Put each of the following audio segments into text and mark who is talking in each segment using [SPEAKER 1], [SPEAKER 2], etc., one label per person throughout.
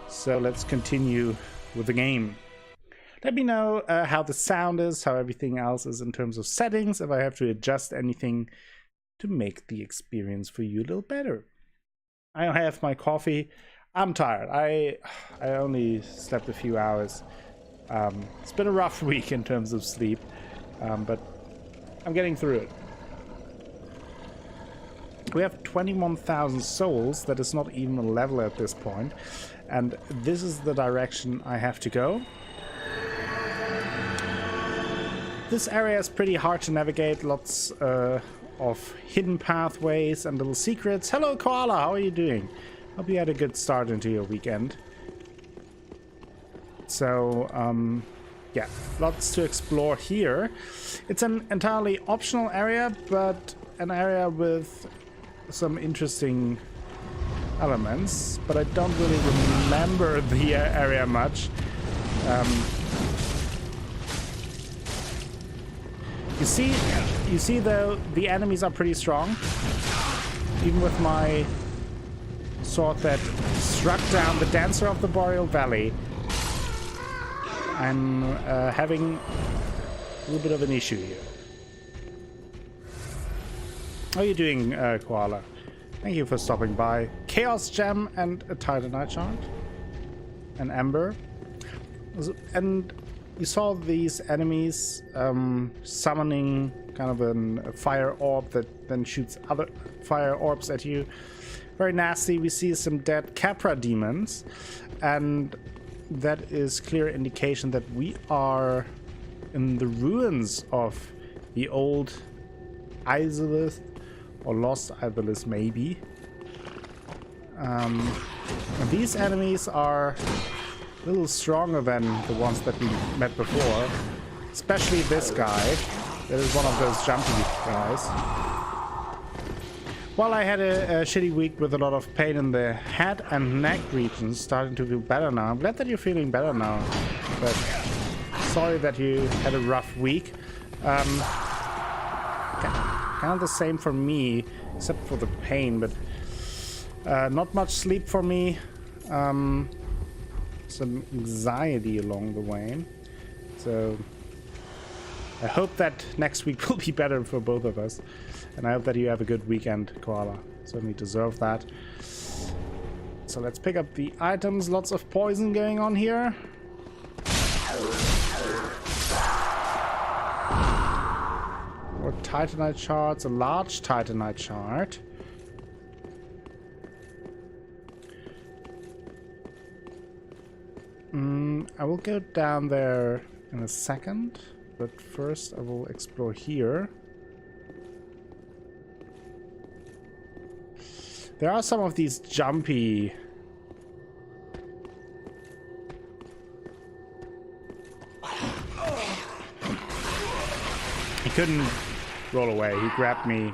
[SPEAKER 1] So let's continue with the game. Let me know how the sound is, how everything else is in terms of settings, if I have to adjust anything to make the experience for you a little better. I have my coffee. I'm tired. I only slept a few hours. It's been a rough week in terms of sleep, but I'm getting through it. We have 21,000 souls. That is not even a level at this point. And this is the direction I have to go. This area is pretty hard to navigate. Lots of hidden pathways and little secrets. Hello, Koala. How are you doing? Hope you had a good start into your weekend. So, yeah, lots to explore here. It's an entirely optional area, but an area with some interesting elements. But I don't really remember the area much. You see though, the enemies are pretty strong. Even with my sword that struck down the Dancer of the Boreal Valley, I'm having a little bit of an issue here. How are you doing, Koala? Thank you for stopping by. Chaos Gem and a Titanite shard. An Ember. And you saw these enemies summoning kind of a fire orb that then shoots other fire orbs at you. Very nasty. We see some dead Capra demons, and that is clear indication that we are in the ruins of the old Isolith, or lost Isolith maybe. And these enemies are a little stronger than the ones that we met before, especially this guy. That is one of those jumpy guys. Well, I had a shitty week with a lot of pain in the head and neck regions, starting to feel better now. I'm glad that you're feeling better now, but sorry that you had a rough week. Kind of the same for me, except for the pain, but not much sleep for me. Some anxiety along the way. So I hope that next week will be better for both of us. And I hope that you have a good weekend, Koala. Certainly deserve that. So let's pick up the items. Lots of poison going on here. More Titanite shards. A large Titanite shard. I will go down there in a second. But first I will explore here. There are some of these jumpy He couldn't roll away. He grabbed me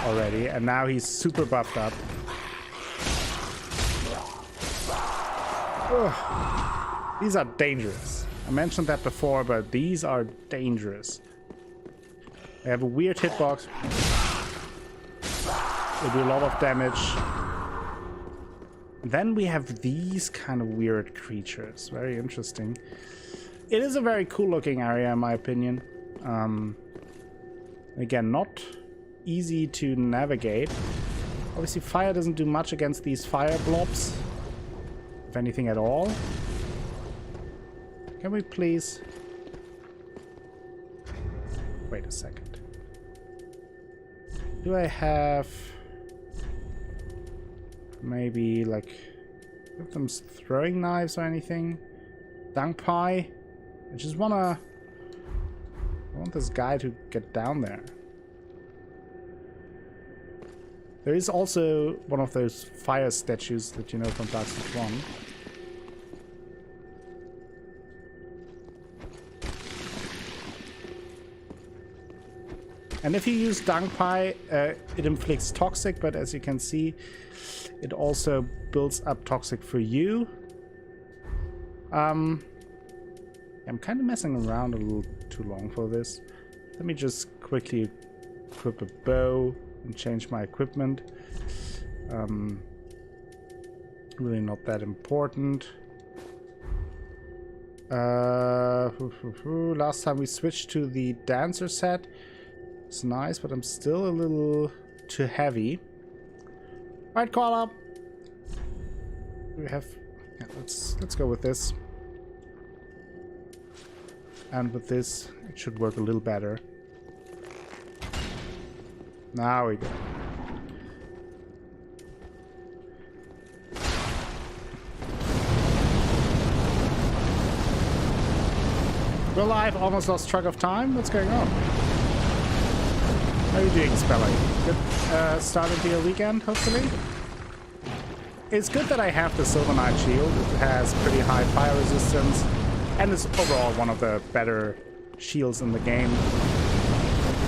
[SPEAKER 1] already, and now he's super buffed up. Ugh. These are dangerous. I mentioned that before, but these are dangerous. They have a weird hitbox. They do a lot of damage. Then we have these kind of weird creatures. Very interesting. It is a very cool looking area in my opinion. Again, not easy to navigate. Obviously fire doesn't do much against these fire blobs. If anything at all. Can we please... Wait a second. Do I have... maybe like... give them throwing knives or anything? Dung pie? I just wanna... I want this guy to get down there. There is also one of those fire statues that you know from Dark Souls 1. And if you use Dung Pie, it inflicts toxic, but as you can see, it also builds up toxic for you. I'm kind of messing around a little too long for this. Let me just quickly equip a bow and change my equipment. Really not that important. Last time we switched to the dancer set. It's nice, but I'm still a little too heavy. Alright, Koala. We have... Yeah, let's go with this. And with this, it should work a little better. Now we go. We're live, almost lost track of time. What's going on? How are you doing, Spelling? Good start into your weekend, hopefully? It's good that I have the Silver Knight shield. It has pretty high fire resistance, and it's overall one of the better shields in the game.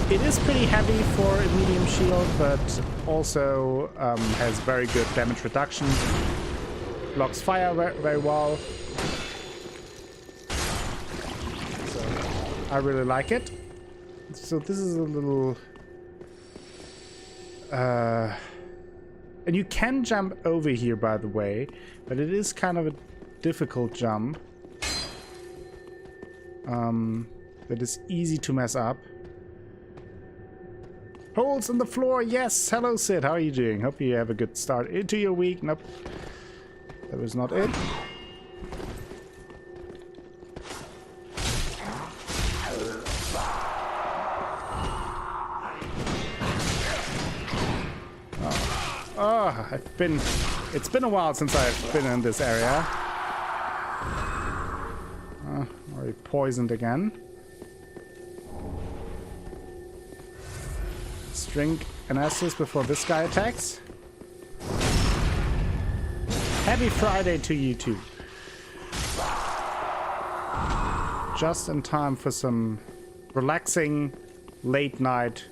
[SPEAKER 1] It is pretty heavy for a medium shield, but also has very good damage reduction. Blocks fire very well. So I really like it. So this is a little... and you can jump over here, by the way, but it is kind of a difficult jump. That is easy to mess up. Holes in the floor, yes! Hello, Sid, how are you doing? Hope you have a good start into your week. Nope. That was not it. Oh, it's been a while since I've been in this area. Already poisoned again. Let's drink an Estus before this guy attacks. Happy Friday to you too. Just in time for some relaxing late night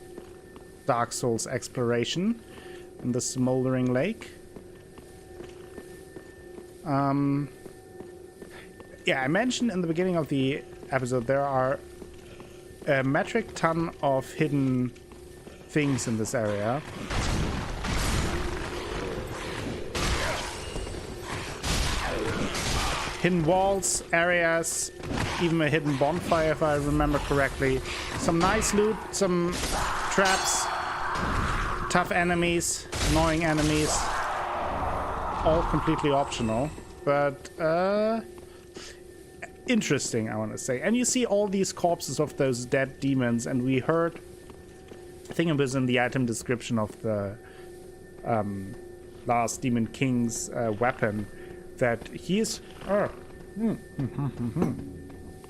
[SPEAKER 1] Dark Souls exploration in the Smouldering Lake. Yeah, I mentioned in the beginning of the episode there are a metric ton of hidden things in this area. Hidden walls, areas, even a hidden bonfire if I remember correctly. Some nice loot, some traps, tough enemies, annoying enemies. All completely optional, but interesting, I want to say. And you see all these corpses of those dead demons, and we heard, I think it was in the item description of the last Demon King's weapon, that he's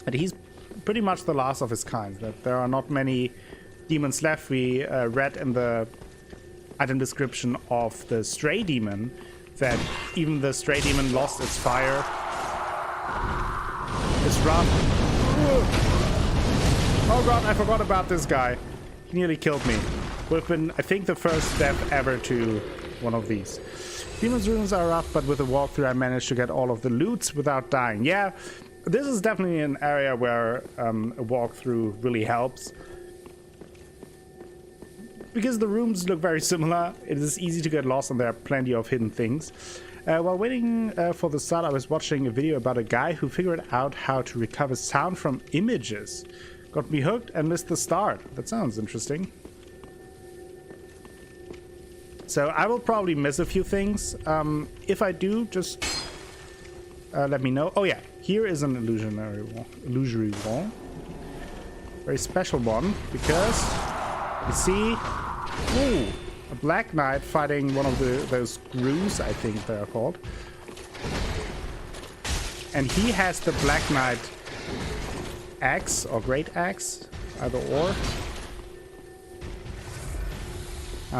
[SPEAKER 1] that he's pretty much the last of his kind, that there are not many demons left. We read in the item description of the stray demon that even the stray demon lost its fire. It's rough. Oh god, I forgot about this guy. He nearly killed me. Would have been, I think, the first death ever to one of these. Demon's runes are rough, but with a walkthrough I managed to get all of the loots without dying. Yeah, this is definitely an area where a walkthrough really helps. Because the rooms look very similar, it is easy to get lost and there are plenty of hidden things. While waiting for the start, I was watching a video about a guy who figured out how to recover sound from images. Got me hooked and missed the start. That sounds interesting. So I will probably miss a few things. If I do, just let me know. Oh yeah, here is an illusory wall. Very special one, because you see, ooh, a Black Knight fighting one of those grooves, I think they are called. And he has the Black Knight axe or great axe, either or.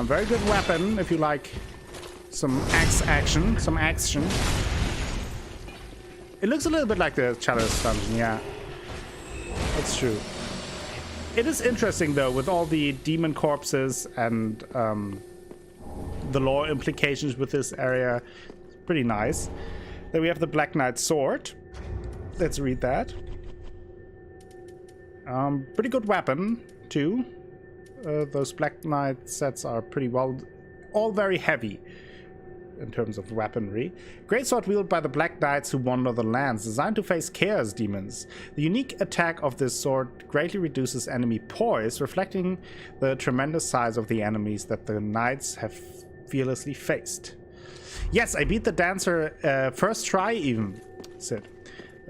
[SPEAKER 1] Very good weapon if you like some action. It looks a little bit like the Chalice dungeon, yeah. That's true. It is interesting though, with all the demon corpses and the lore implications with this area. Pretty nice. Then we have the Black Knight sword. Let's read that. Pretty good weapon too. Those Black Knight sets are pretty well, all very heavy. in terms of weaponry. Greatsword wielded by the Black Knights who wander the lands, designed to face chaos demons. The unique attack of this sword greatly reduces enemy poise, reflecting the tremendous size of the enemies that the knights have fearlessly faced. Yes, I beat the dancer first try even, Sid.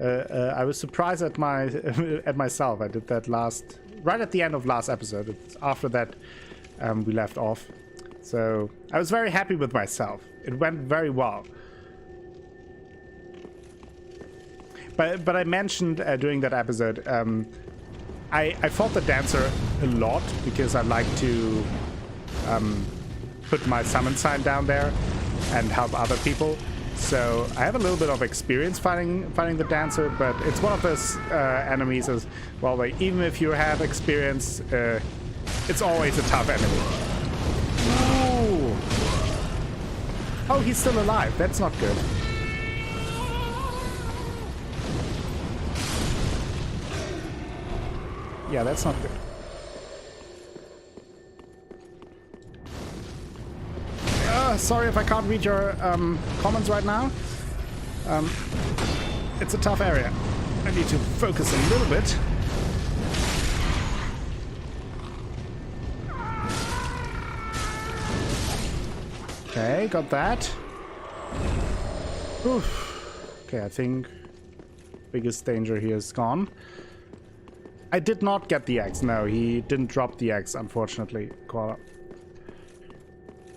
[SPEAKER 1] I was surprised at myself. I did that right at the end of last episode. It's after that we left off. So I was very happy with myself. It went very well. But I mentioned during that episode, I fought the dancer a lot because I like to put my summon sign down there and help other people. So I have a little bit of experience fighting the dancer, but it's one of those enemies as well. Like, even if you have experience, it's always a tough enemy. Ooh. Oh, he's still alive. That's not good. Yeah, that's not good. Sorry if I can't read your comments right now. It's a tough area. I need to focus a little bit. Okay, got that. Oof. Okay, I think biggest danger here is gone. I did not get the axe. No, he didn't drop the axe, unfortunately.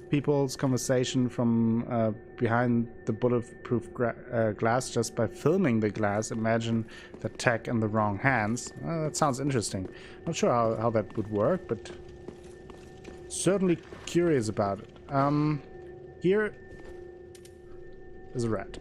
[SPEAKER 1] People's conversation from behind the bulletproof glass just by filming the glass. Imagine the tech in the wrong hands. That sounds interesting. Not sure how that would work, but certainly curious about it. Here is a rat.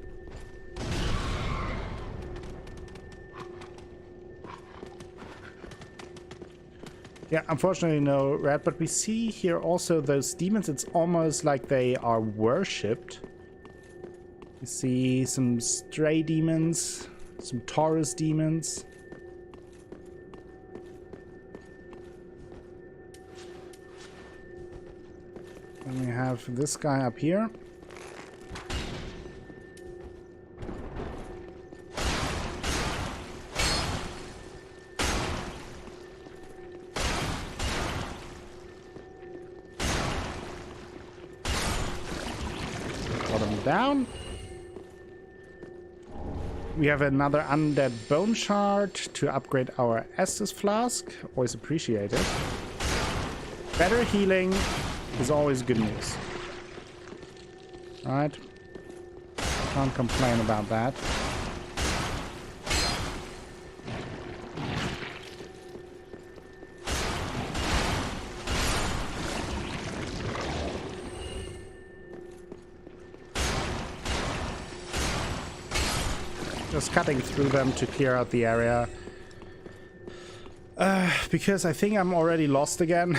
[SPEAKER 1] Yeah, unfortunately no rat, but we see here also those demons. It's almost like they are worshipped. You see some stray demons, some Taurus demons. And we have this guy up here. Down. We have another undead bone shard to upgrade our Estus flask. Always appreciated. Better healing is always good news. Alright. Can't complain about that. Just cutting through them to clear out the area. Because I think I'm already lost again.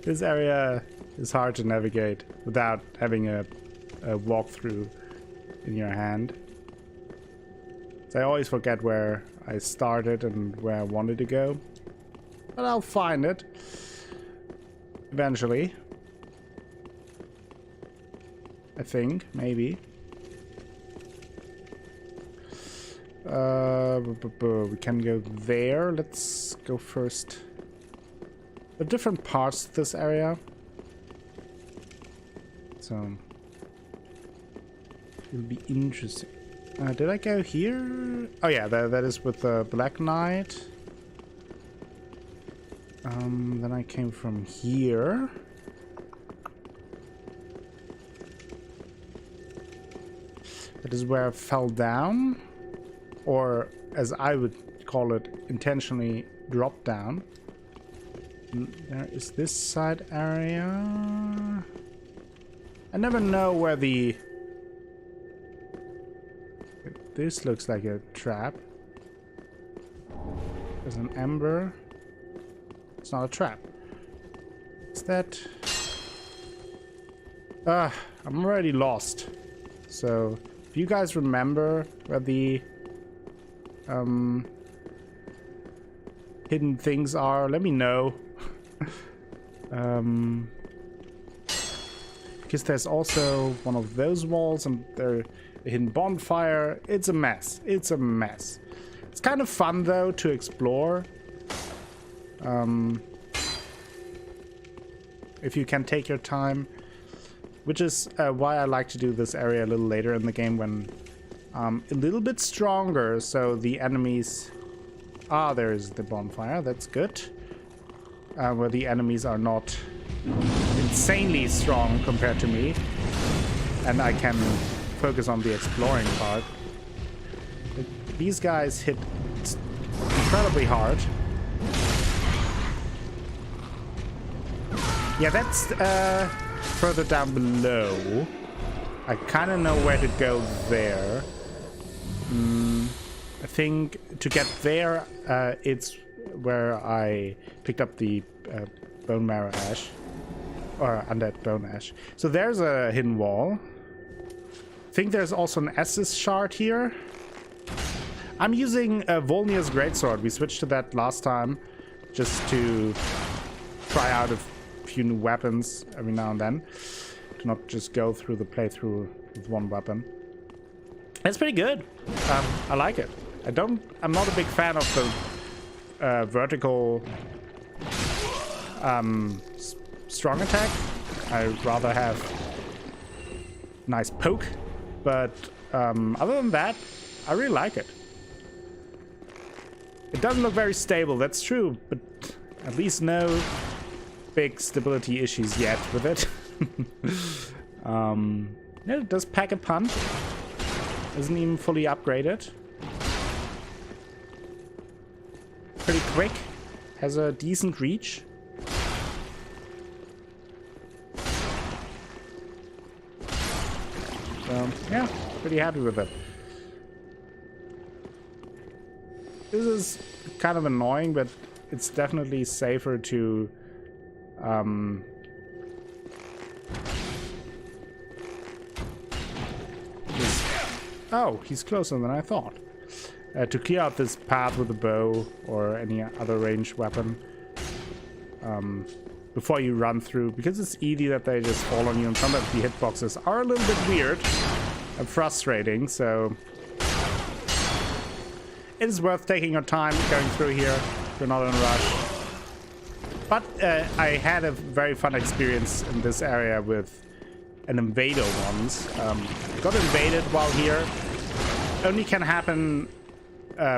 [SPEAKER 1] This area is hard to navigate without having a walkthrough in your hand. So I always forget where I started and where I wanted to go. But I'll find it. Eventually. I think, maybe. We can go there. Let's go first. There are different parts to this area. So it'll be interesting. Did I go here? Oh yeah, that is with the Black Knight. Then I came from here. That is where I fell down. Or, as I would call it, intentionally drop down. There is this side area. I never know where the... This looks like a trap. There's an ember. It's not a trap. Is that... I'm already lost. So, if you guys remember where the... hidden things are, let me know. because there's also one of those walls and there a hidden bonfire. It's a mess. It's a mess. It's kind of fun though to explore. If you can take your time, which is why I like to do this area a little later in the game when a little bit stronger, so the enemies... Ah, there's the bonfire. That's good. Where the enemies are not insanely strong compared to me, and I can focus on the exploring part. These guys hit incredibly hard. Yeah, that's further down below. I kind of know where to go there. I think to get there, it's where I picked up the bone marrow ash, or undead bone ash. So there's a hidden wall. I think there's also an Estus shard here. I'm using Volnir's greatsword. We switched to that last time just to try out a few new weapons every now and then, to not just go through the playthrough with one weapon. It's pretty good. I like it. I'm not a big fan of the vertical strong attack. I rather have nice poke, but other than that, I really like it. It doesn't look very stable, that's true, but at least no big stability issues yet with it. Yeah, it does pack a punch. Isn't even fully upgraded. Pretty quick. Has a decent reach. So, yeah, pretty happy with it. This is kind of annoying, but it's definitely safer to oh, he's closer than I thought. To clear out this path with a bow or any other ranged weapon before you run through, because it's easy that they just fall on you, and sometimes the hitboxes are a little bit weird and frustrating, so it is worth taking your time going through here if you're not in a rush. But I had a very fun experience in this area with an invader once. Got invaded while here. Only can happen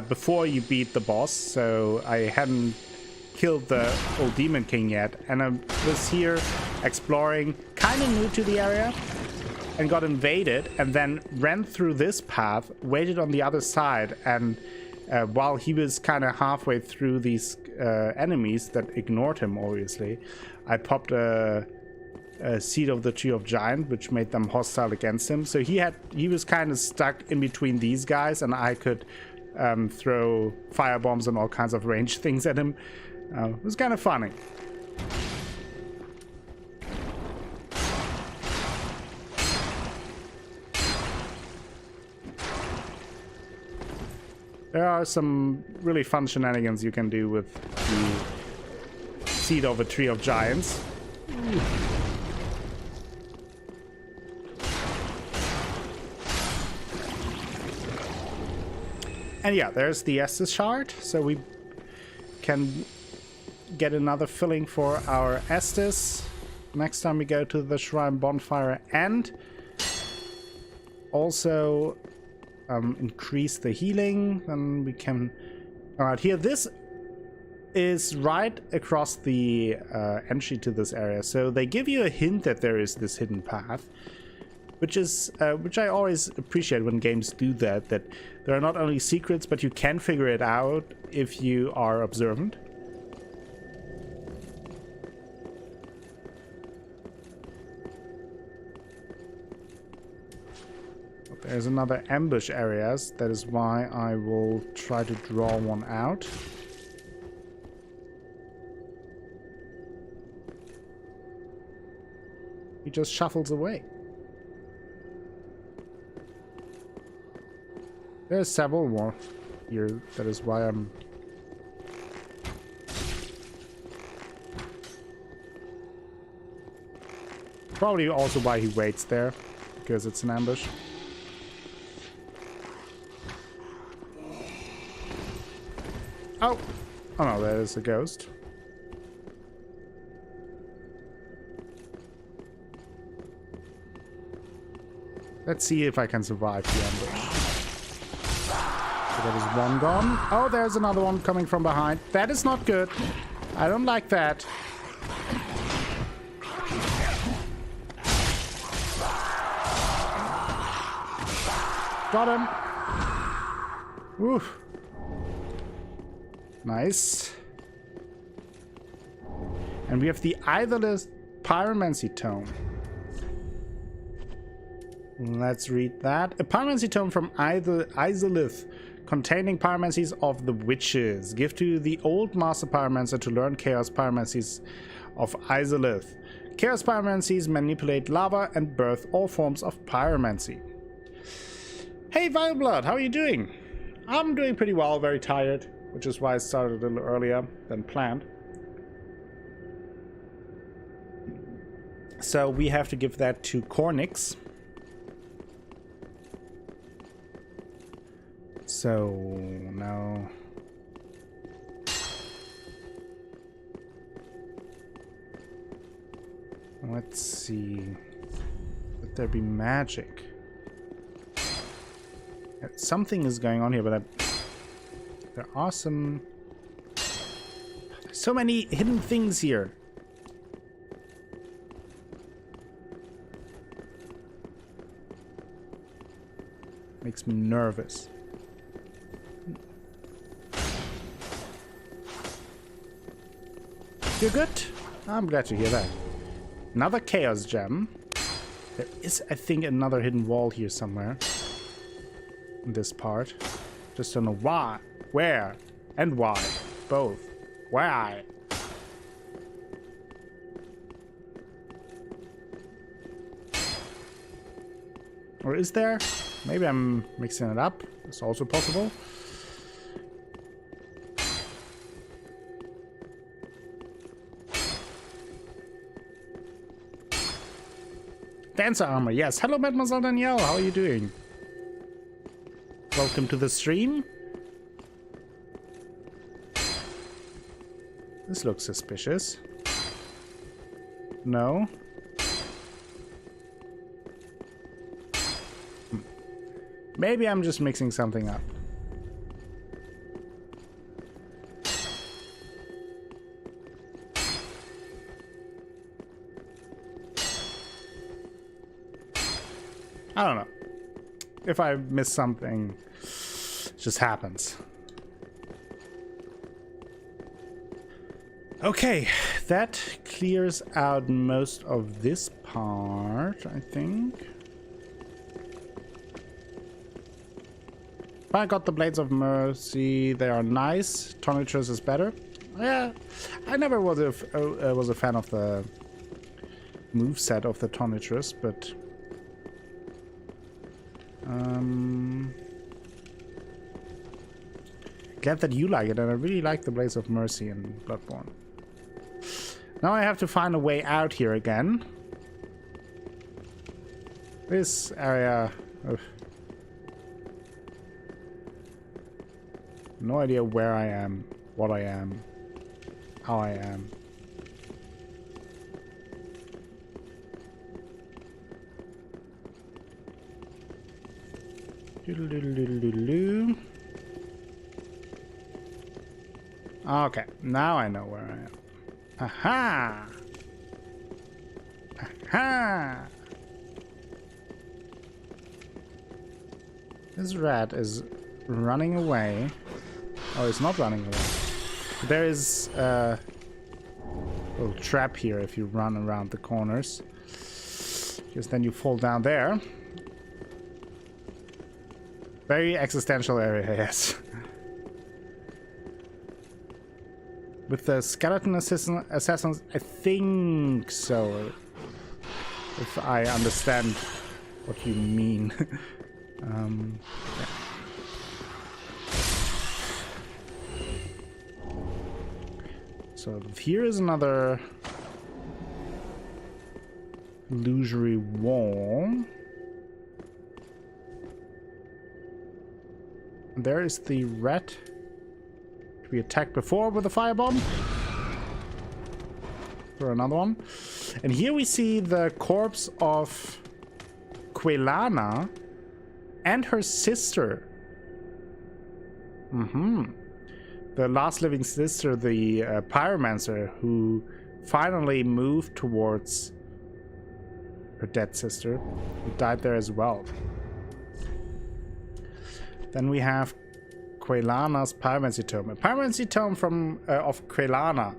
[SPEAKER 1] before you beat the boss, so I hadn't killed the old demon king yet, and I was here exploring, kind of new to the area, and got invaded, and then ran through this path, waited on the other side, and while he was kind of halfway through these enemies that ignored him, obviously, I popped a seed of the tree of giant, which made them hostile against him. So he was kind of stuck in between these guys, and I could throw fire bombs and all kinds of ranged things at him. It was kind of funny. There are some really fun shenanigans you can do with the seed of a tree of giants. Ooh. And yeah, there's the Estus shard, so we can get another filling for our Estus next time we go to the shrine bonfire, and also increase the healing. Then we can... Alright, here, this is right across the entry to this area, so they give you a hint that there is this hidden path, which I always appreciate when games do that there are not only secrets, but you can figure it out if you are observant. There's another ambush areas. That is why I will try to draw one out. He just shuffles away. There's several more here. That is why I'm... Probably also why he waits there, because it's an ambush. Oh! Oh no, that is a ghost. Let's see if I can survive the ambush. So that is one gone. Oh, there's another one coming from behind. That is not good. I don't like that. Got him. Woof. Nice. And we have the Eitherless Pyromancy Tome. Let's read that. A pyromancy tome from Izalith, containing pyromancies of the witches. Give to the old master pyromancer to learn chaos pyromancies of Izalith. Chaos pyromancies manipulate lava and birth all forms of pyromancy. Hey Vileblood, how are you doing? I'm doing pretty well, very tired, which is why I started a little earlier than planned. So we have to give that to Cornix. So now let's see. Let there be magic. Something is going on here, but there are some. There's so many hidden things here. Makes me nervous. You're good? I'm glad to hear that. Another chaos gem. There is, I think, another hidden wall here somewhere. In this part. Just don't know why, where, and why. Both. Why? Or is there? Maybe I'm mixing it up. It's also possible. Dancer armor, yes. Hello, Mademoiselle Danielle. How are you doing? Welcome to the stream. This looks suspicious. No. Maybe I'm just mixing something up. I don't know. If I miss something, it just happens. Okay, that clears out most of this part, I think. I got the Blades of Mercy. They are nice. Tonitrus is better. Yeah, I never was a fan of the moveset of the Tonitrus, but glad that you like it, and I really like the Blades of Mercy in Bloodborne. Now I have to find a way out here again. This area. No idea where I am, what I am, how I am. Doodle-doodle-doodle-doodle. Okay, now I know where I am. Aha! Aha! This rat is running away. Oh, it's not running away. There is a little trap here if you run around the corners. Because then you fall down there. Very existential area, yes. With the skeleton assassins, I think so. If I understand what you mean. Yeah. So here is another illusory wall. And there is the rat we attacked before with a firebomb. Throw another one. And here we see the corpse of Quelana and her sister. The last living sister, the pyromancer, who finally moved towards her dead sister, who died there as well. Then we have Quelana's pyromancy tome. A pyromancy tome from of Quelana,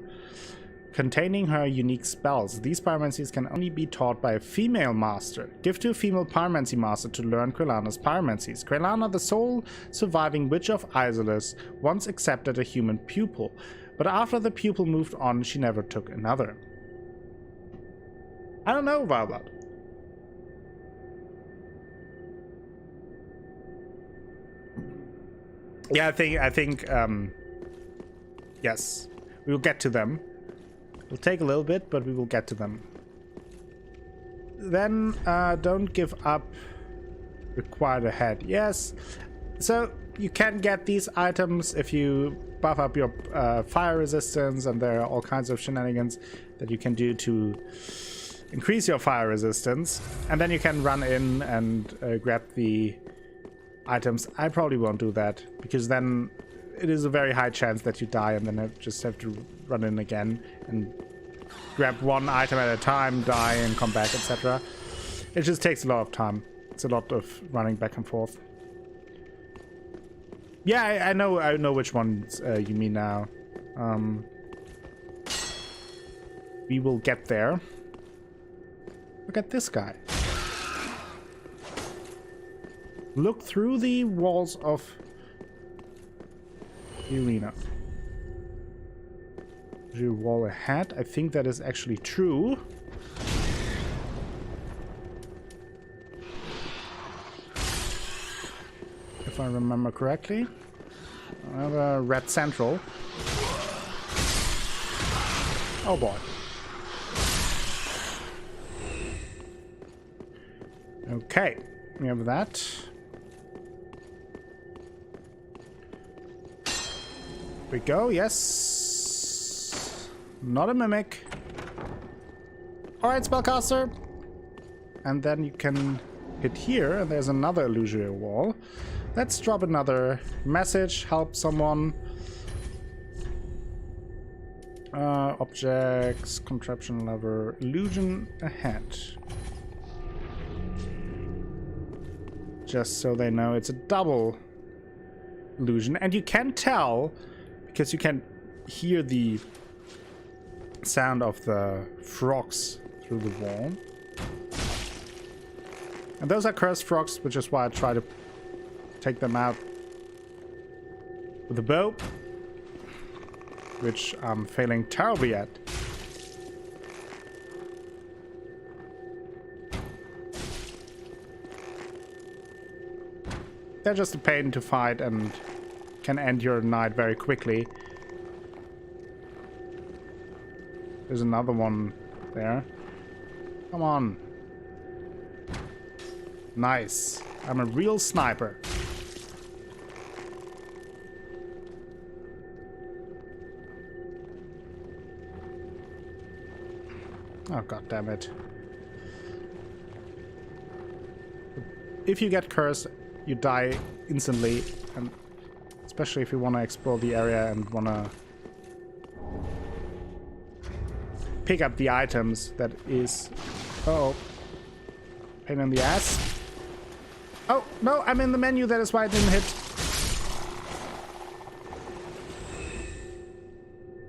[SPEAKER 1] containing her unique spells. These pyromancies can only be taught by a female master. Give to a female pyromancy master to learn Quelana's pyromancies. Quelana, the sole surviving witch of Isolus, once accepted a human pupil, but after the pupil moved on, she never took another. I don't know about that. Yeah, I think, yes, we will get to them. It'll take a little bit, but we will get to them. Then, don't give up. Required ahead. Yes. So, you can get these items if you buff up your fire resistance, and there are all kinds of shenanigans that you can do to increase your fire resistance. And then you can run in and grab the items. I probably won't do that, because then it is a very high chance that you die, and then I just have to run in again and grab one item at a time, die and come back, etc. It just takes a lot of time. It's a lot of running back and forth. Yeah, I know which ones you mean now. We will get there. Look at this guy. Look through the walls of the arena. The wall ahead. I think that is actually true. If I remember correctly. Another red central. Oh boy. Okay, we have that. We go, yes. Not a mimic. Alright, spellcaster. And then you can hit here, and there's another illusory wall. Let's drop another message, help someone. Objects, contraption lever, illusion ahead. Just so they know it's a double illusion. And you can tell, because you can hear the sound of the frogs through the wall. And those are cursed frogs, which is why I try to take them out with a bow, which I'm failing terribly at. They're just a pain to fight and can end your night very quickly. There's another one there. Come on. Nice. I'm a real sniper. Oh, god damn it. If you get cursed, you die instantly, and especially if you want to explore the area and want to pick up the items, that is... Uh-oh. Pain in the ass. Oh, no, I'm in the menu, that is why I didn't hit.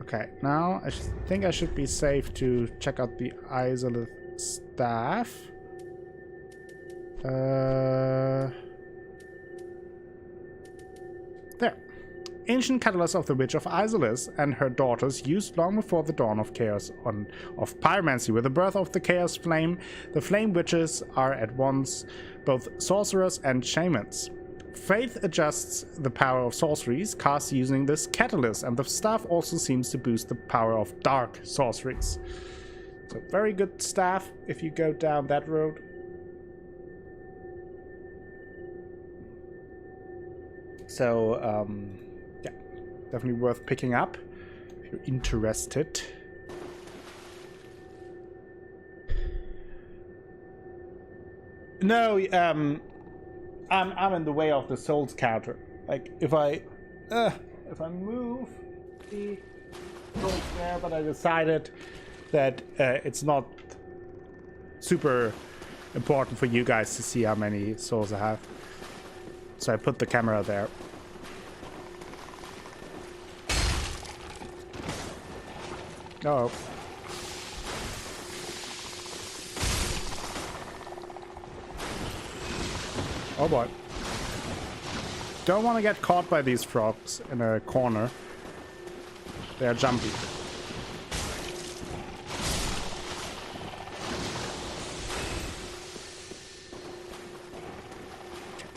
[SPEAKER 1] Okay, now I think I should be safe to check out the Isolith staff. There. Ancient catalyst of the Witch of Isolus and her daughters, used long before the dawn of chaos of pyromancy. With the birth of the chaos flame, the flame witches are at once both sorcerers and shamans. Faith adjusts the power of sorceries cast using this catalyst, and the staff also seems to boost the power of dark sorceries. So very good staff if you go down that road. So, yeah, definitely worth picking up if you're interested. No, I'm in the way of the souls counter. Like if I move the souls there, but I decided that it's not super important for you guys to see how many souls I have. So I put the camera there. Oh. Oh boy. Don't want to get caught by these frogs in a corner. They are jumpy.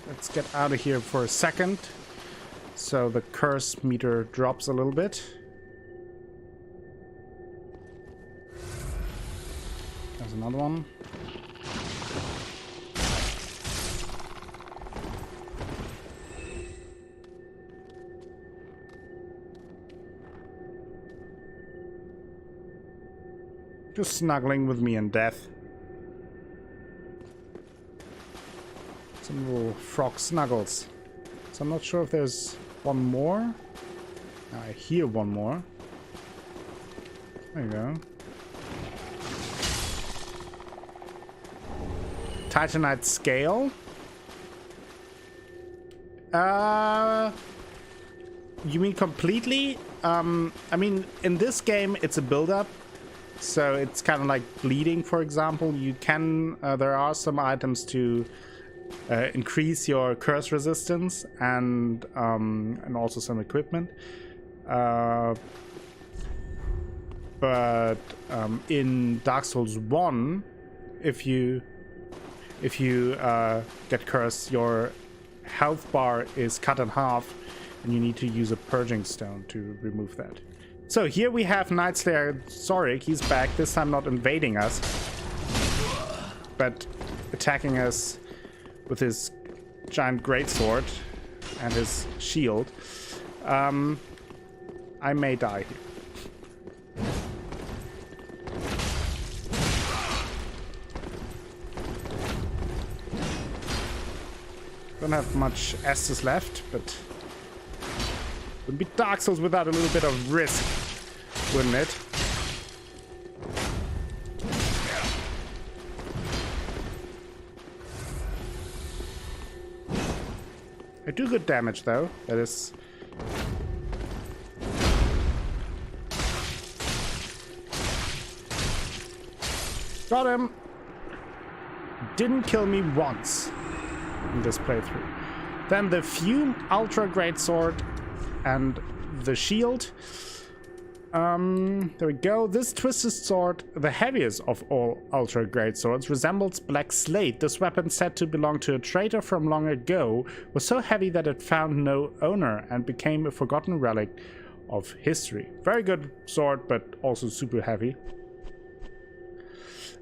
[SPEAKER 1] Let's get out of here for a second. So the curse meter drops a little bit. There's another one. Just snuggling with me in death. Some little frog snuggles. So I'm not sure if there's one more. I hear one more. There you go. Titanite scale. You mean completely? I mean, in this game, it's a build-up. So it's kind of like bleeding, for example. You can, there are some items to increase your curse resistance and also some equipment. But in Dark Souls 1, if you get cursed, your health bar is cut in half, and you need to use a purging stone to remove that. So here we have Night Slayer Zorik. He's back, this time not invading us, but attacking us with his giant greatsword and his shield. I may die here. Don't have much Estus left, but wouldn't be Dark Souls without a little bit of risk, wouldn't it? I do good damage though. That is. Got him. Didn't kill me once in this playthrough. Then the Fume Ultra Greatsword and the shield. There we go. This twisted sword, the heaviest of all ultra great swords, resembles Black Slate. This weapon, said to belong to a traitor from long ago, was so heavy that it found no owner and became a forgotten relic of history. Very good sword, but also super heavy.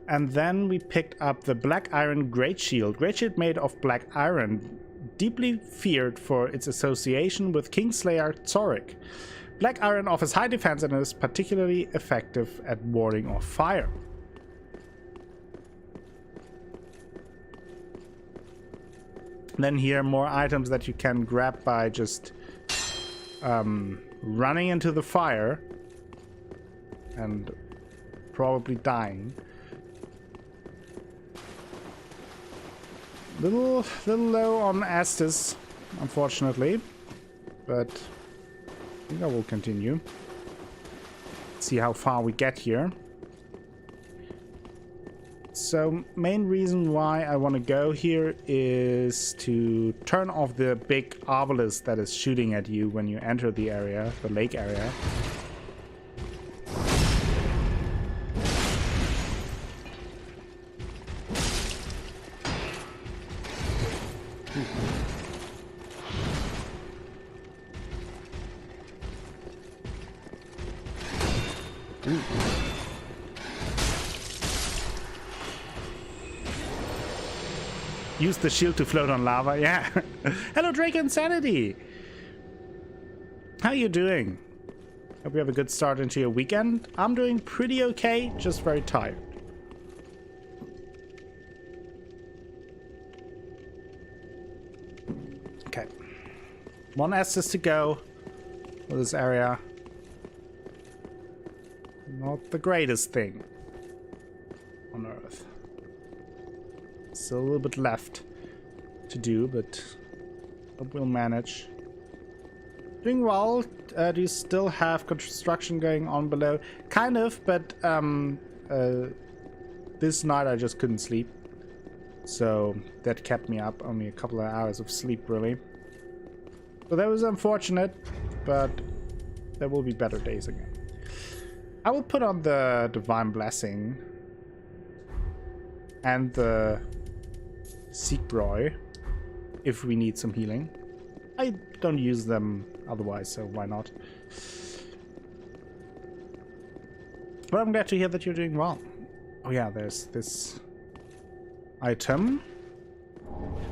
[SPEAKER 1] And then we picked up the Black Iron Great Shield. Great Shield made of black iron, deeply feared for its association with Kingslayer Zorik. Black iron offers high defense and is particularly effective at warding off fire. Then here more items that you can grab by just running into the fire and probably dying. Little low on Estus, unfortunately, but I think I will continue. See how far we get here. So, main reason why I want to go here is to turn off the big obelisk that is shooting at you when you enter the area, the lake area. Use the shield to float on lava. Yeah. Hello, Drake Insanity. How you doing? Hope you have a good start into your weekend. I'm doing pretty okay, just very tired. Okay. One Estes to go for this area. Not the greatest thing on Earth. Still a little bit left to do, but we'll manage. Doing well. Do you still have construction going on below? Kind of, but this night I just couldn't sleep. So that kept me up. Only a couple of hours of sleep, really. So that was unfortunate, but there will be better days again. I will put on the Divine Blessing and the Seekbroy if we need some healing. I don't use them otherwise, so why not? But I'm glad to hear that you're doing well. Oh yeah, there's this item.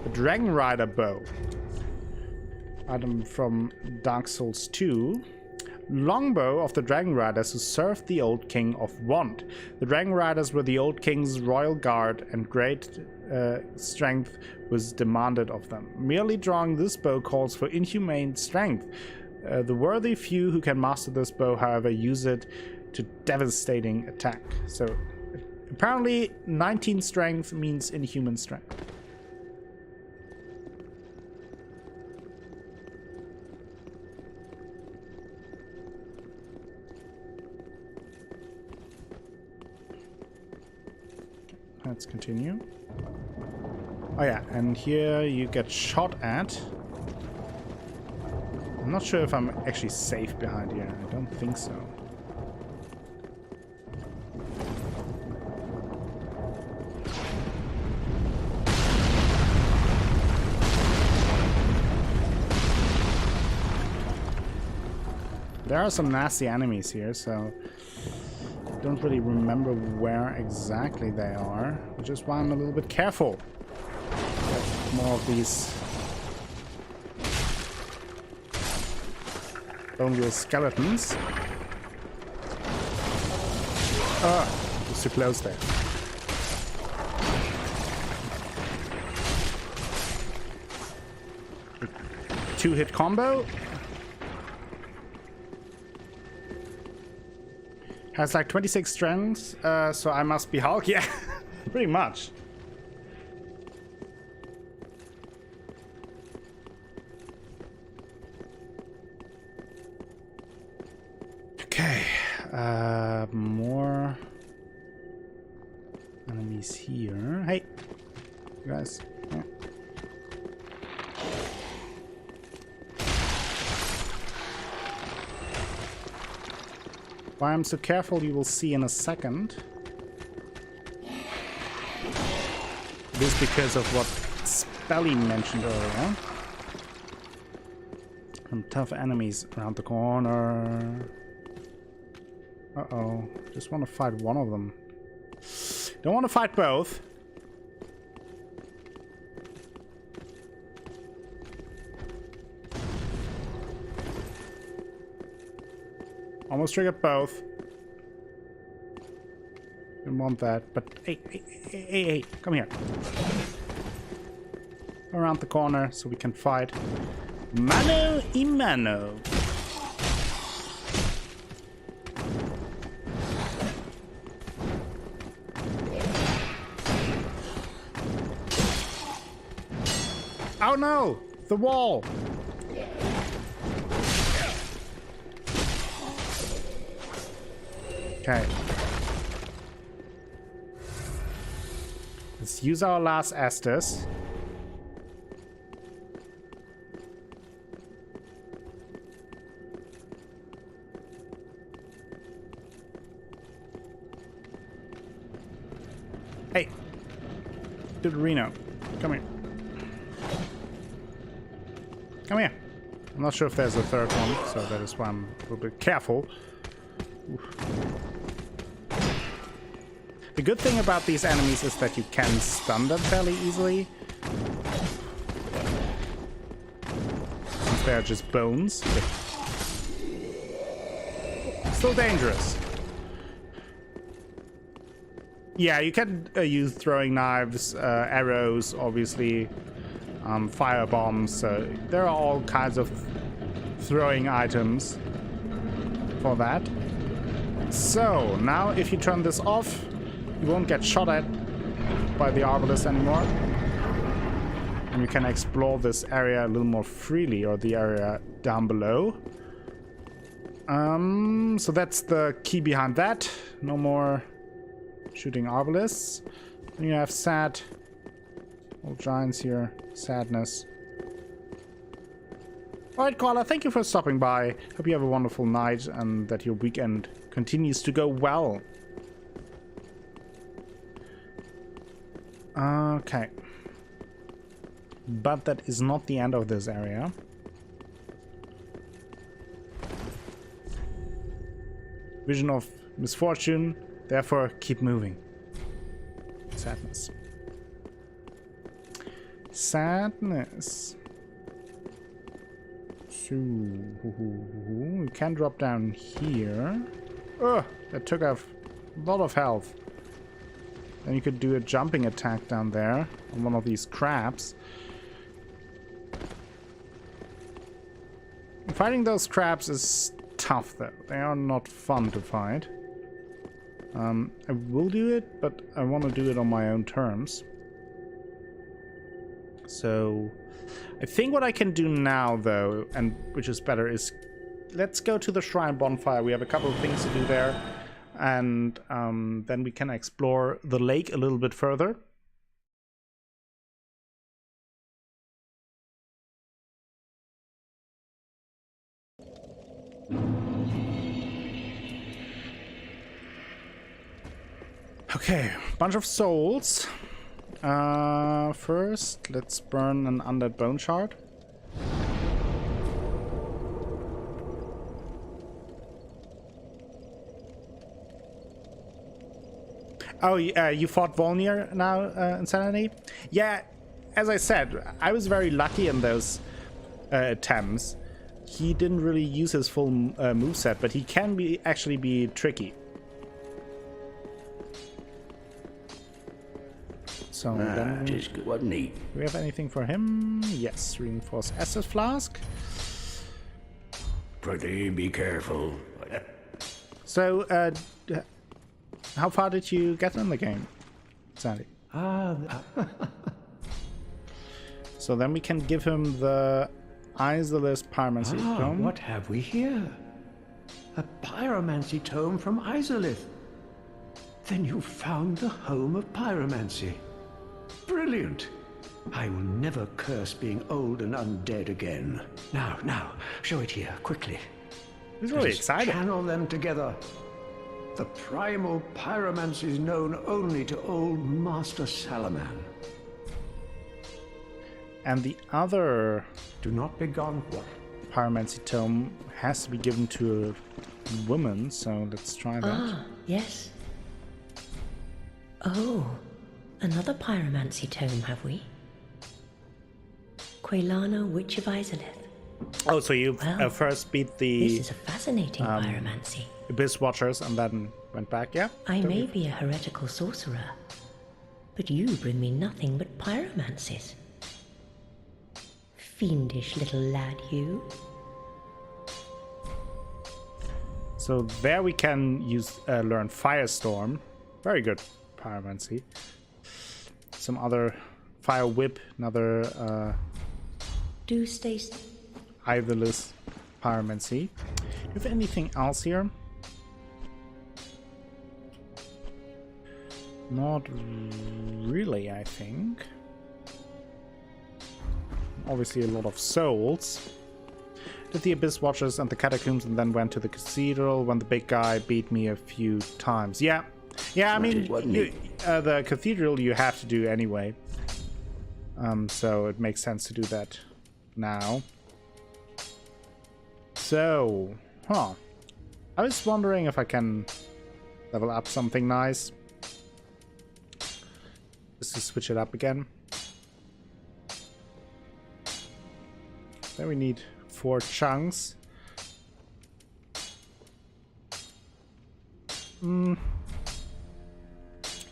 [SPEAKER 1] The Dragon Rider bow. Item from Dark Souls 2. Longbow of the Dragon Riders who served the Old King of Want. The Dragon Riders were the Old King's royal guard, and great strength was demanded of them. Merely drawing this bow calls for inhumane strength. The worthy few who can master this bow, however, use it to devastating attack. So apparently 19 strength means inhuman strength. Let's continue. Oh yeah, and here you get shot at. I'm not sure if I'm actually safe behind here. I don't think so. There are some nasty enemies here, so don't really remember where exactly they are, which is why I'm a little bit careful. Get more of these bone wheel skeletons. Oh, it's too close there. Two-hit combo. Has like 26 strength, so I must be Hulk. Yeah, pretty much. Okay, more enemies here. Hey, you guys. Yeah. Why I'm so careful, you will see in a second. It is because of what Spelly mentioned earlier. Some tough enemies around the corner. Uh-oh. Just want to fight one of them. Don't want to fight both. Almost triggered both. Didn't want that, but hey, come here. Around the corner so we can fight. Mano y mano. Oh no! The wall! Okay. Let's use our last Estus. Hey! Dude, Reno. Come here. Come here. I'm not sure if there's a third one, so that is why I'm a little bit careful. Oof. The good thing about these enemies is that you can stun them fairly easily. Since they're just bones. But still dangerous. Yeah, you can use throwing knives, arrows, obviously, fire bombs. There are all kinds of throwing items for that. So, now if you turn this off, you won't get shot at by the arbalist anymore. And you can explore this area a little more freely, or the area down below. So that's the key behind that. No more shooting arbalists. Then you have sad old giants here. Sadness. Alright, Koala, thank you for stopping by. Hope you have a wonderful night and that your weekend continues to go well. Okay. But that is not the end of this area. Vision of misfortune, therefore keep moving. Sadness. Sadness. So, we can drop down here. Oh, that took a lot of health. Then you could do a jumping attack down there on one of these crabs. Fighting those crabs is tough, though. They are not fun to fight. I will do it, but I want to do it on my own terms. So, I think what I can do now, though, and which is better, is let's go to the shrine bonfire. We have a couple of things to do there. And then we can explore the lake a little bit further. Okay, bunch of souls. First, let's burn an undead bone shard. Oh, you fought Volnir now, Insanity? Yeah, as I said, I was very lucky in those attempts. He didn't really use his full moveset, but he can actually be tricky. So then
[SPEAKER 2] what neat.
[SPEAKER 1] Do we have anything for him? Yes, reinforced acid flask.
[SPEAKER 2] Pretty be careful.
[SPEAKER 1] So, how far did you get in the game, Sandy? So then we can give him the Isolith Pyromancy Tome.
[SPEAKER 3] What have we here? A pyromancy tome from Isolith. Then you found the home of pyromancy. Brilliant. I will never curse being old and undead again. Now, show it here, quickly.
[SPEAKER 1] He's really excited.
[SPEAKER 3] Channel them together. The primal pyromancy is known only to old Master Salaman.
[SPEAKER 1] And the other
[SPEAKER 3] Do not be gone.
[SPEAKER 1] Pyromancy Tome has to be given to a woman, so let's try that.
[SPEAKER 4] Ah, yes. Oh, another pyromancy tome, have we? Quelana, Witch of Isolith.
[SPEAKER 1] Oh, so you
[SPEAKER 4] Well,
[SPEAKER 1] first beat the
[SPEAKER 4] This is a fascinating pyromancy.
[SPEAKER 1] Abyss Watchers and then went back, yeah?
[SPEAKER 4] I may be a heretical sorcerer, but you bring me nothing but pyromancies. Fiendish little lad, you.
[SPEAKER 1] So there we can use learn Firestorm. Very good pyromancy. Some other Fire Whip, another
[SPEAKER 4] Do stay...
[SPEAKER 1] Ivolith pyromancy. Do you have anything else here? Not really, I think. Obviously a lot of souls. Did the Abyss Watchers and the Catacombs and then went to the Cathedral when the big guy beat me a few times. Yeah, I mean, the Cathedral you have to do anyway. So it makes sense to do that now. So, I was wondering if I can level up something nice. to switch it up again. Then we need 4 chunks.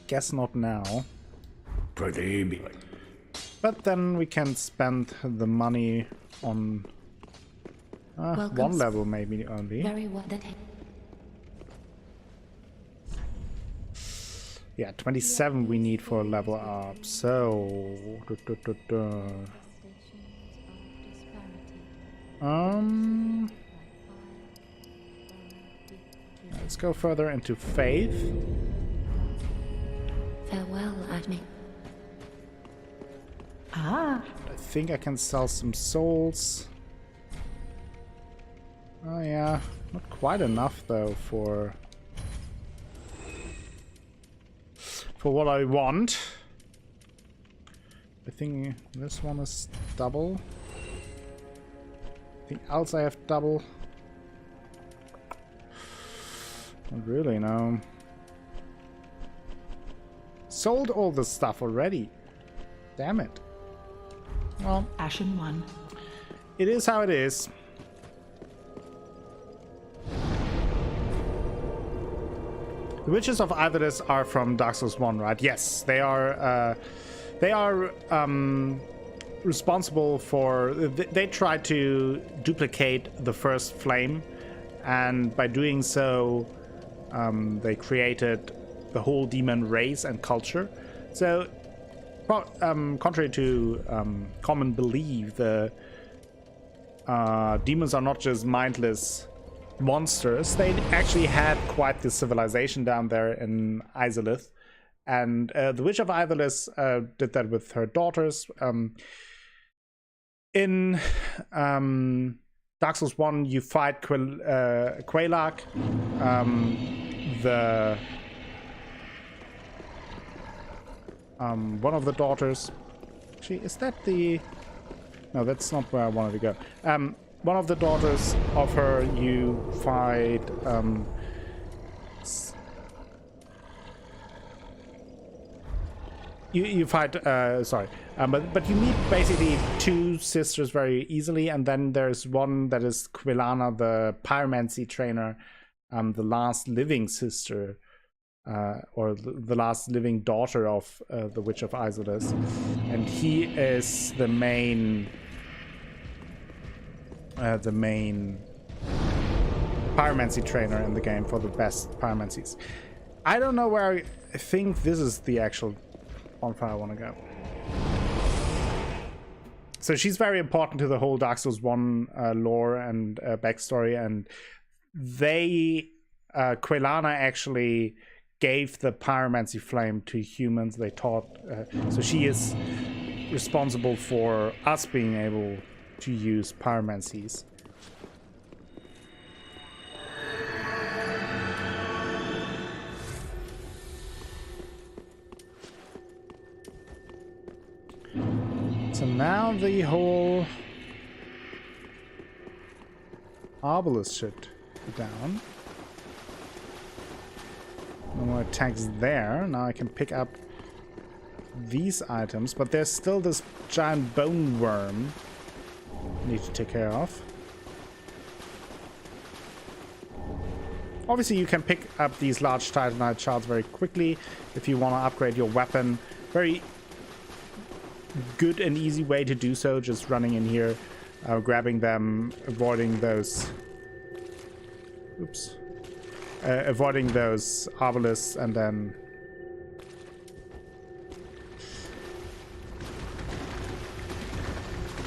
[SPEAKER 1] Guess not now.
[SPEAKER 2] Pretty big.
[SPEAKER 1] But then we can spend the money on one level maybe only.
[SPEAKER 5] Very well.
[SPEAKER 1] Yeah, 27 we need for a level up. So let's go further into faith.
[SPEAKER 5] Farewell, Admi.
[SPEAKER 4] Ah,
[SPEAKER 1] I think I can sell some souls. Oh yeah, not quite enough though for what I want. I think this one is double. Anything else I have double? Not really, no. Sold all the stuff already. Damn it. Well,
[SPEAKER 6] Ashen one.
[SPEAKER 1] it is how it is. The Witches of Ivalice are from Dark Souls 1, right? Yes, they are responsible for... They tried to duplicate the first flame, and by doing so, they created the whole demon race and culture. So, contrary to common belief, the demons are not just mindless monsters. They actually had quite the civilization down there in Izalith, and the Witch of Ivalice did that with her daughters. In Dark Souls 1, you fight Quelaag, the one of the daughters. Actually, is that the... No, that's not where I wanted to go. One of the daughters of her, you fight... You fight... sorry. But you meet basically 2 sisters very easily, and then there's one that is Quilana, the pyromancy trainer, the last living sister, or the last living daughter of the Witch of Ivalice. And he is the main pyromancy trainer in the game for the best pyromancies. I don't know where I think this is the actual bonfire I want to go. So she's very important to the whole Dark Souls 1 lore and backstory, and Quilana actually gave the pyromancy flame to humans. They taught, so she is responsible for us being able to use pyromancies. So now the whole obelisk should be down. No more attacks there. Now I can pick up these items, but there's still this giant bone worm I need to take care of. Obviously you can pick up these large titanite shards very quickly if you want to upgrade your weapon. Very good and easy way to do so, just running in here, grabbing them, avoiding those obelisks, and then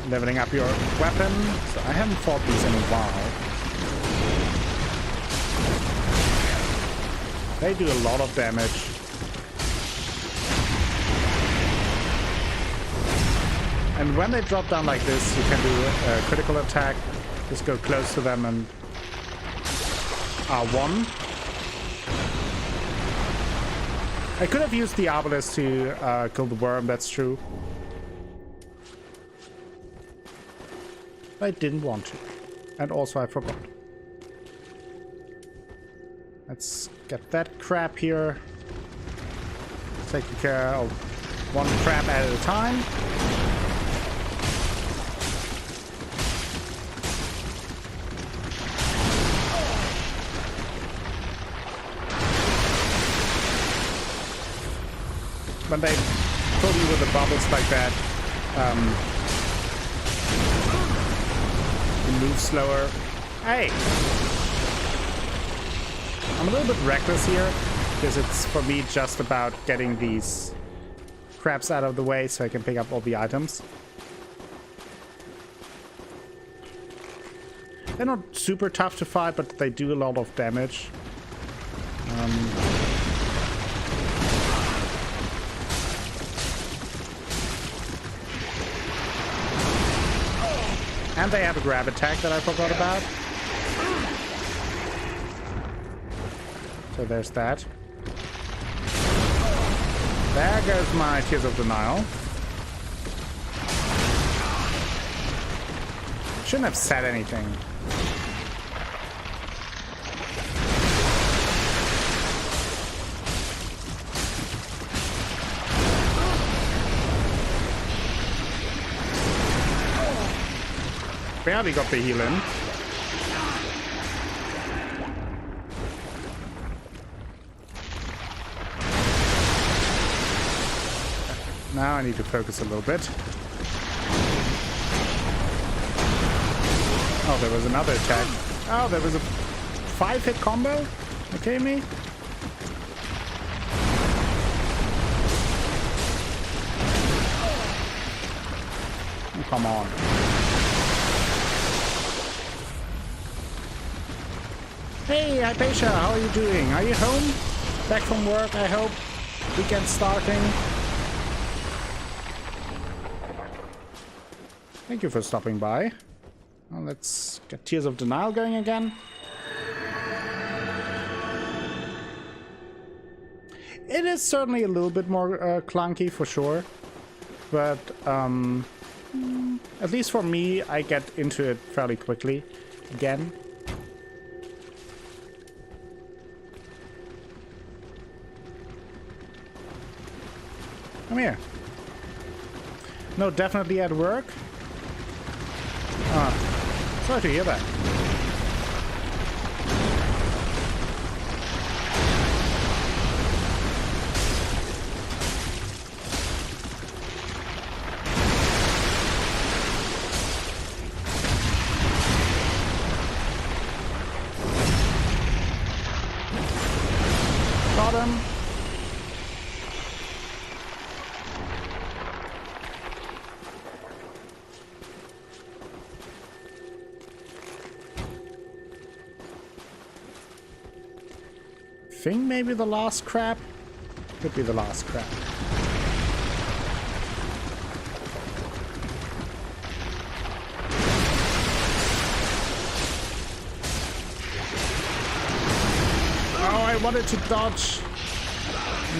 [SPEAKER 1] leveling up your weapon. So I haven't fought these in a while. They do a lot of damage. And when they drop down like this, you can do a critical attack. Just go close to them and R1. I could have used the obelisk to kill the worm, that's true. I didn't want to. And also I forgot. Let's get that crap here taken care of. One crab at a time. When they fill you with the bubbles like that, you move slower. Hey! I'm a little bit reckless here, because it's for me just about getting these crabs out of the way so I can pick up all the items. They're not super tough to fight, but they do a lot of damage. And they have a grab attack that I forgot about. So there's that. There goes my Tears of Denial. Shouldn't have said anything. Barely got the heal in. Now I need to focus a little bit. Oh, there was another attack. Oh, there was a 5-hit combo? Okay, me? Oh, come on. Hey, Hypatia, how are you doing? Are you home? Back from work, I hope. Weekend starting. Thank you for stopping by. Well, let's get Tears of Denial going again. It is certainly a little bit more clunky for sure. But at least for me, I get into it fairly quickly again. Come here. No, definitely at work. Sorry to hear that. Got him. Think maybe the last crab? Could be the last crab. Oh, I wanted to dodge.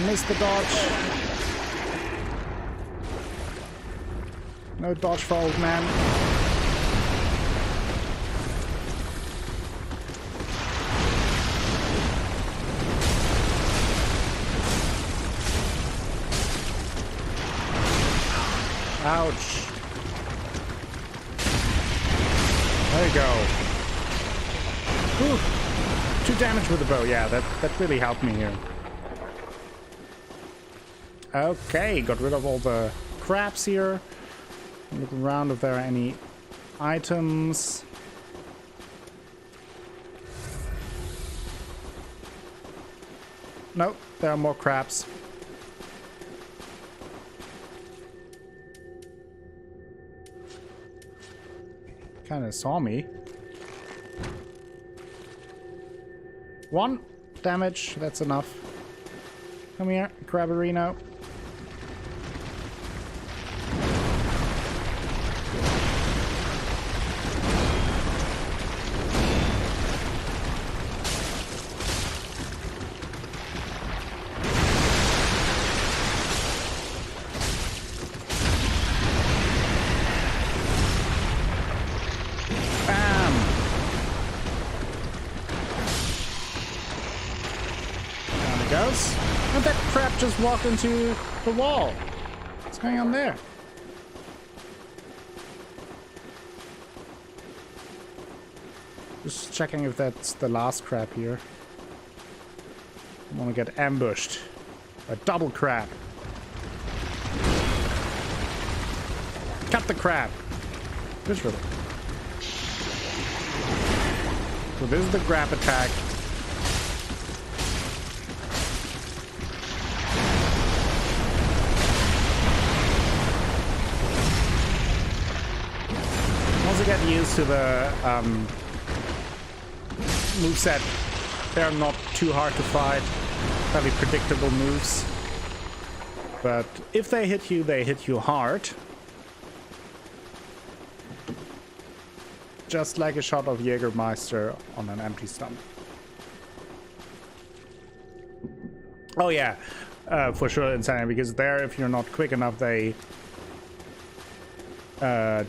[SPEAKER 1] Missed the dodge. No dodge for old man. Ouch. There you go. Ooh. 2 damage with the bow. Yeah, that really helped me here. Okay, got rid of all the crabs here. Look around if there are any items. Nope, there are more crabs. Kind of saw me. 1 damage, that's enough. Come here, Crabberino. And that crap just walked into the wall. What's going on there? Just checking if that's the last crab here. I want to get ambushed. A double crab. Cut the crab. Literally. So this is the grab attack. Once you get used to the moveset, they're not too hard to fight. Fairly predictable moves. But if they hit you hard. Just like a shot of Jägermeister on an empty stomach. Oh yeah, for sure insanity, because there, if you're not quick enough, they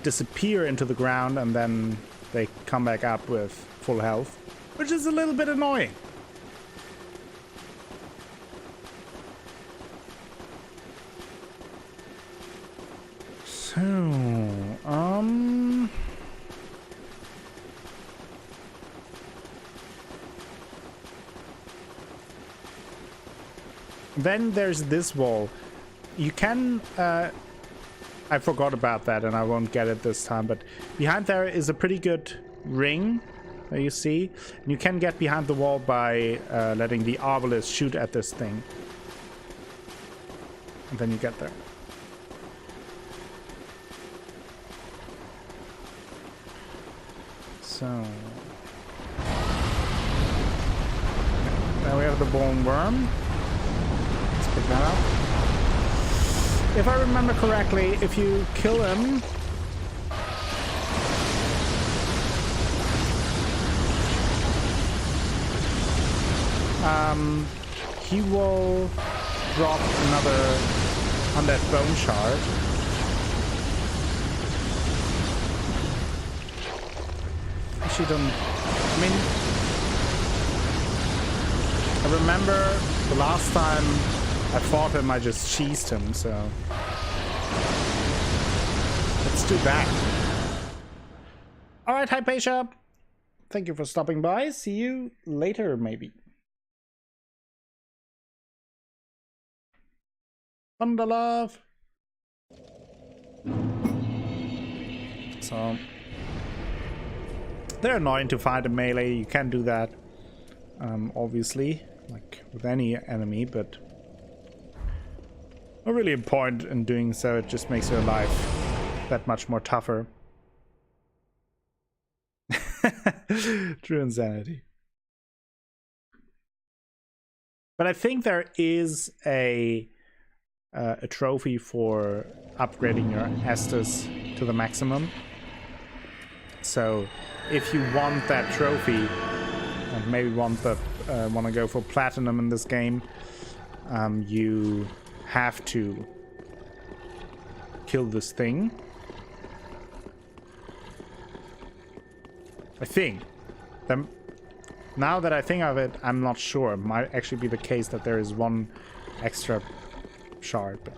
[SPEAKER 1] disappear into the ground and then they come back up with full health, which is a little bit annoying. So, then there's this wall. You can, I forgot about that and I won't get it this time, but behind there is a pretty good ring that you see. And you can get behind the wall by letting the obelisk shoot at this thing. And then you get there. So now we have the bone worm. Let's pick that up. If I remember correctly, if you kill him, he will drop another undead bone shard. Actually, don't. I mean, I remember the last time I fought him, I just cheesed him, so let's do that. Alright, Hypatia. Thank you for stopping by. See you later, maybe. Thunder love. So they're annoying to fight in melee. You can do that, obviously, like with any enemy, but not really a point in doing so. It just makes your life that much more tougher. True insanity. But I think there is a trophy for upgrading your Estus to the maximum. So if you want that trophy and maybe want to go for platinum in this game, you have to kill this thing. I think. Now that I think of it, I'm not sure. It might actually be the case that there is one extra shard. But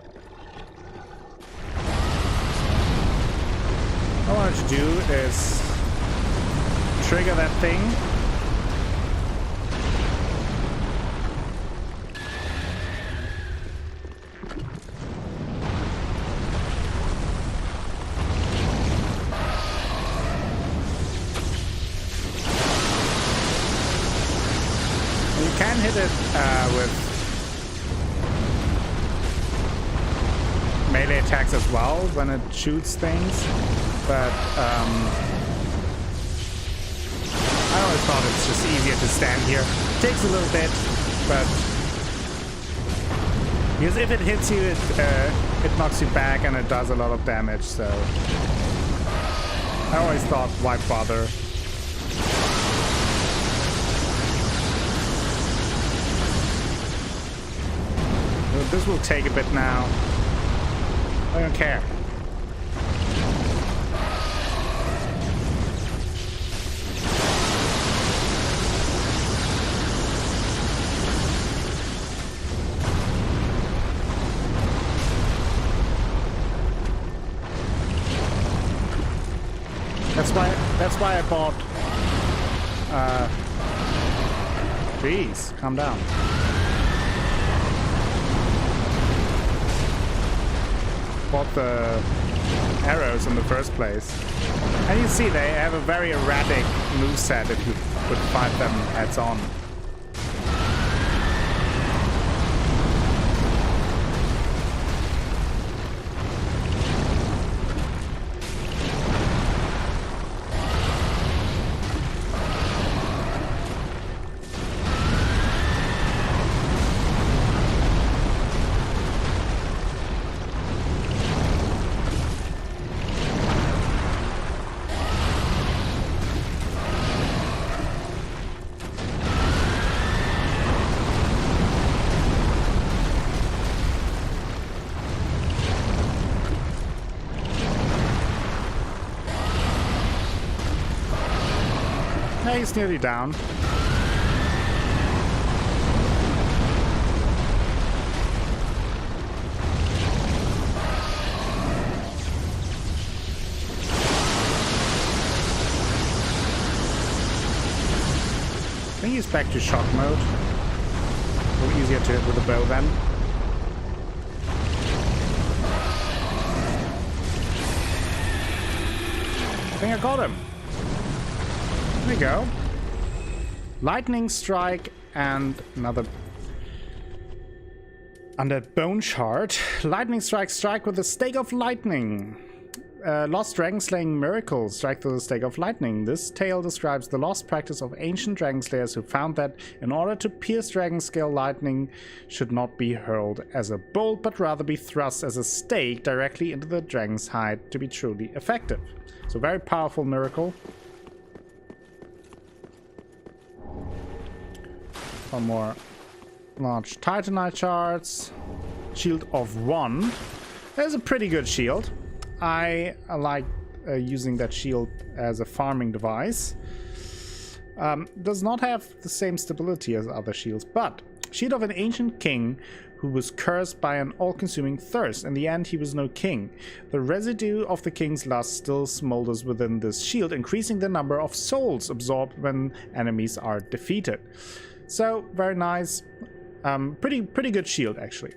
[SPEAKER 1] all I want to do is trigger that thing. You can hit it with melee attacks as well when it shoots things, but I always thought it's just easier to stand here. It takes a little bit, but because if it hits you, it knocks you back and it does a lot of damage, so I always thought, why bother? This will take a bit now. I don't care. why I bought... Jeez, calm down. Bought the arrows in the first place. And you see they have a very erratic moveset if you would fight them heads on. He's nearly down. I think he's back to shock mode. A little easier to hit with the bow then. I think I got him. There we go. Lightning strike and another under bone shard. Lightning strike, strike with the stake of lightning. Lost dragon slaying miracle, strike through the stake of lightning. This tale describes the lost practice of ancient dragon slayers who found that in order to pierce dragon scale, lightning should not be hurled as a bolt, but rather be thrust as a stake directly into the dragon's hide to be truly effective. So very powerful miracle. One more large titanite shards. Shield of 1. There's a pretty good shield. I like using that shield as a farming device. Does not have the same stability as other shields, but shield of an ancient king who was cursed by an all-consuming thirst. In the end, he was no king. The residue of the king's lust still smolders within this shield, increasing the number of souls absorbed when enemies are defeated. So, very nice. Pretty good shield, actually.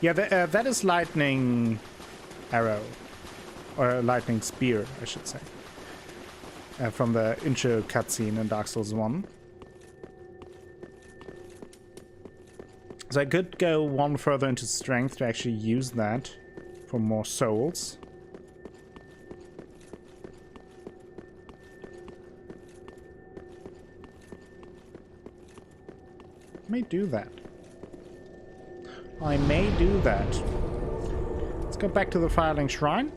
[SPEAKER 1] Yeah, that is lightning arrow. Or lightning spear, I should say. From the intro cutscene in Dark Souls 1. So I could go one further into strength to actually use that for more souls. I may do that. I may do that. Let's go back to the Firelink Shrine.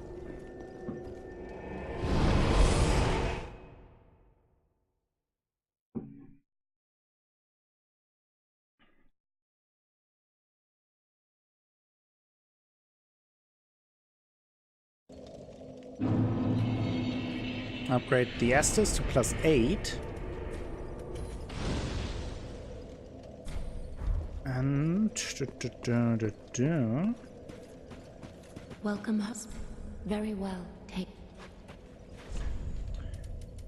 [SPEAKER 1] Upgrade the Estus to +8. And...
[SPEAKER 5] Welcome, husband. Very well. Take.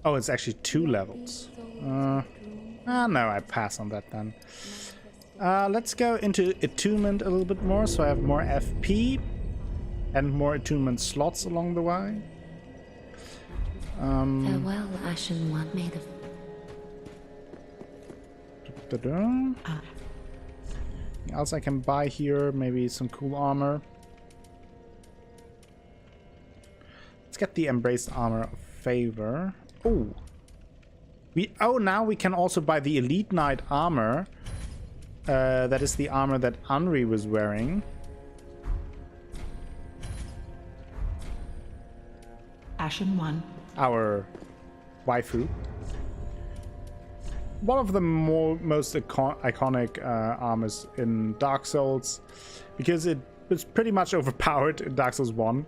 [SPEAKER 1] Oh, it's actually 2 levels. No, I pass on that then. Let's go into attunement a little bit more, so I have more FP and more attunement slots along the way.
[SPEAKER 5] Farewell, Ashen One, made of.
[SPEAKER 1] Anything else I can buy here? Maybe some cool armor. Let's get the embraced armor of favor. Oh, now we can also buy the elite knight armor. That is the armor that Anri was wearing.
[SPEAKER 6] Ashen One.
[SPEAKER 1] Our waifu. One of the most iconic armors in Dark Souls, because it was pretty much overpowered in Dark Souls 1,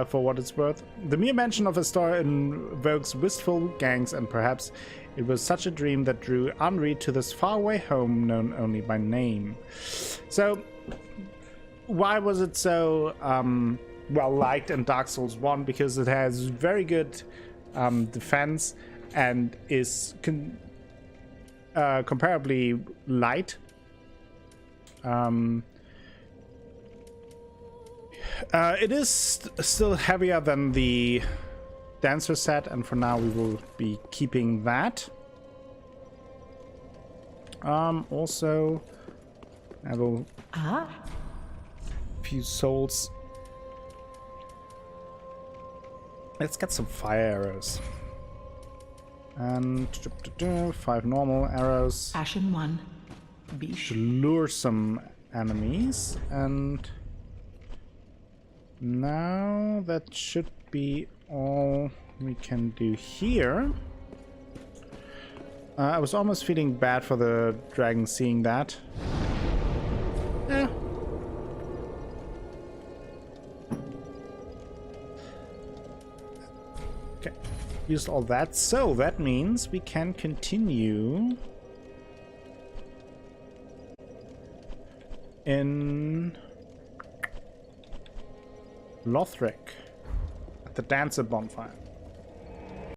[SPEAKER 1] for what it's worth. The mere mention of a story invokes wistful gangs, and perhaps it was such a dream that drew Anri to this faraway home known only by name. So, why was it so well liked in Dark Souls 1? Because it has very good defense and is comparably light. It is still heavier than the Dancer set, and for now we will be keeping that. Also, I have a few souls. Let's get some fire arrows. And 5 normal arrows
[SPEAKER 6] Ashen 1. Be
[SPEAKER 1] to lure some enemies. And now that should be all we can do here. I was almost feeling bad for the dragon seeing that. Yeah. Okay. Used all that. So that means we can continue in Lothric at the Dancer bonfire.